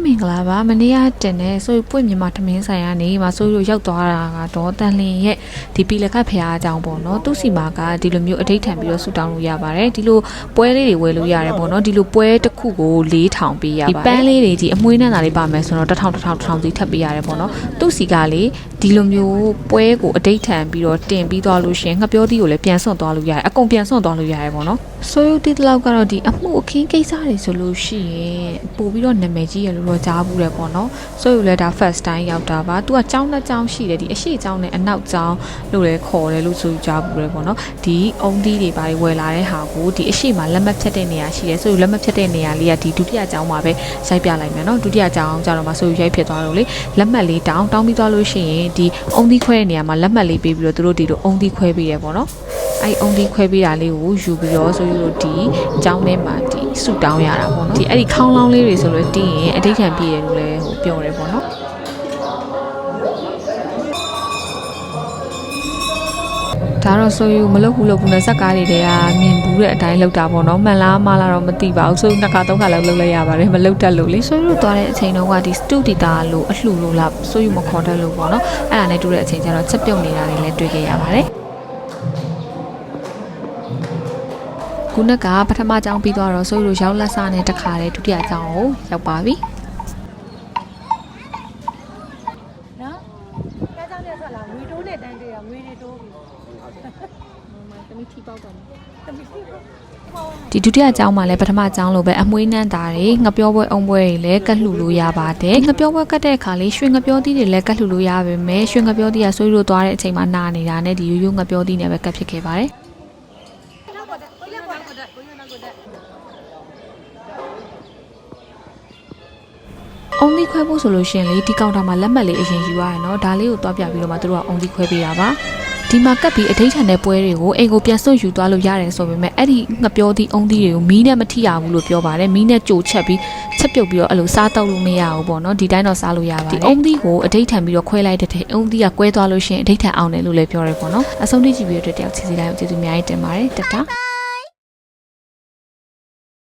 မင်္ဂလာပါမနေ့ကတင်နေဆိုပွင့်မြန်မာထမင်းဆိုင်ကနေမှာဆိုလို့ရောက်သွားတာကတော့တန်လင်းရဲ့ဒီပီလခတ်ဖျားအကြောင်းပေါ့နော်သူ့စီမာကဒီလိုမျိုးအဋိဌံပြီးတော့ဆူတောင်းလို့ရပါတယ်ဒီလိုပွဲလေးတွေဝယ်လို့ရတယ်ပေါ့နော်ဒီလိုပွဲတစ်ခုကို4000ပေးရပါတယ်ဒီပန်းလေးတွေဒီအမွှေးနဲ့တာလေးပါမယ်ဆိုတော့1000စီထပ်ပေးရတယ်ပေါ့နော်သူ့စီကလေဒီလိုမျိုးပွဲကိုအဋိဌံပြီးတော့တင်ပြီးသွားလို့ရှင်ငှက်ပြောသီးကိုလည်းပြန်စွန့်သွားလို့ရတယ်အကုန်ပြန်စွန့်သွားလို့ရတယ်ပေါ့နော်ဆိုရုပ်တိတလောက်ကတော့ဒီအမှုအခင်းကိစ္စတွေဆိုလို့ရှိရင်ပို့ပြီးတော့နာမည်ကြီးရလို့တော့ကြားဘူးတယ်ပေါ့နော်ဆိုရုပ်လည်းဒါ first time ရောက်တာပါသူကကျောင်းနှစ်ကျောင်းရှိတယ်ဒီအရှိကျောင်းနဲ့အနောက်ကျောင်းလို့လည်းခေါ်တယ်လို့ဆိုကြားဘူးတယ်ပေါ့နော်ဒီအုံသီးတွေပါဝယ်လာတဲ့ဟာကိုဒီအရှိမှာလက်မှတ်ဖြတ်တဲ့နေရာရှိတယ်ဆိုရုပ်လက်မှတ်ဖြတ်တဲ့နေရာလေးကဒီဒုတိယကျောင်းမှာပဲရိုက်ပြလိုက်မယ်နော်ဒုတိယကျောင်းကျတော့မှဆိုရုပ်ရိုက်ဖြစ်သွားတော့လေလက်မှတ်လေးတောင်းပြီးသွားလို့ရှိရင်ဒီအုံသီးခွဲတဲ့နေရာမှာလက်မှတ်လေးပေးပြီးတော့သူတို့ဒီလိုအုံသီးခွဲပေးရပေါ့နော်အဲ့အုံသီးခွဲပေးတာလေးကိုယူပြီးတော့ဆိုရုပ်ဒီကျောင်းထဲမှာဒီဆူတောင်းရတာပေါ့နော်ဒီအဲ့ဒီခေါင်းလောင်းလေးတွေဆိုလို့တင်းရင်အဋိဌံပြည့်ရလို့လည်းပြောတယ်ပေါ့နော်ဒါတော့ဆိုယူမလုပ်ဘူးနဲ့စက်ကားတွေတည်းကမြင်ဘူးတဲ့အတိုင်းလောက်တာပေါ့နော်မှန်လားမှားလားတော့မသိပါဘူးဆိုနှစ်ခါသုံးခါလောက်လုပ်လိုက်ရပါတယ်မလုပ်တတ်လို့လေဆိုယူသွားတဲ့အချိန်တော့ကဒီစတူဒီတာလို့အလှလို့လားဆိုယူမခေါ်တတ်လို့ပေါ့နော်အဲ့ဒါနဲ့တူတဲ့အချိန်ကျတော့ချက်ပြုတ်နေတာတွေလည်းတွေ့ခဲ့ရပါတယ်ခုနကပထမကျောင်းပြီးသွားတော့ဆိုလို့ရောက်လက်စားနဲ့တခါလေဒုတိယကျောင်းကိုရောက်ပါပြီနော်ကဲကျောင်းနဲ့ဆက်လာငွေတိုးနဲ့တန်းတွေ့ရငွေတွေတိုးပြီတမီထီပေါက်တော့တမီထီဒီဒုတိယကျောင်းမှာလည်းပထမကျောင်းလိုပဲအမွှေးနှမ်းတာတွေငှက်ပြောပွဲအုံပွဲတွေလည်းကတ်လှူလို့ရပါတယ်ငှက်ပြောပွဲကတ်တဲ့အခါလေးရွှေငှက်ပြောသီးတွေလည်းကတ်လှူလို့ရပါမယ်ရွှေငှက်ပြောသီးကဆွေးလို့သွားတဲ့အချိန်မှာနာနေတာနဲ့ဒီရိုးရိုးငှက်ပြောသီးနဲ့ပဲကတ်ဖြစ်ခဲ့ပါတယ်အုံသီးခွဲဖို့ဆိုလို့ရှိရင်လေဒီကောင်တာမှာလက်မှတ်လေးအရင်ယူရတယ်နော်ဒါလေးကိုတွားပြပြီးတော့မှသူတို့ကအုံသီးခွဲပေးတာပါဒီမှာကပ်ပြီးအဋိဌံတဲ့ပွဲတွေကိုအိမ်ကိုပြန်စွန့်ယူသွားလို့ရတယ်ဆိုပေမဲ့အဲ့ဒီငှက်ပြောသီးအုံသီးတွေကိုမီးနဲ့မထိရဘူးလို့ပြောပါတယ်မီးနဲ့ကြိုချက်ပြီးချက်ပြုတ်ပြီးတော့အဲ့လိုစားတောက်လို့မရဘူးပေါ့နော်ဒီတိုင်းတော့စားလို့ရပါတယ်ဒီအုံသီးကိုအဋိဌံပြီးတော့ခွဲလိုက်တဲ့အုံသီးကကွဲသွားလို့ရှိရင်အဋိဌံအောင်တယ်လို့လည်းပြောရဲပေါ့နော်အဆုံးထိကြည့်ပြီးတော့တယောက်ချီစီတိုင်းကိုကျေးဇူးအများကြီးတင်ပါတယ်တတာ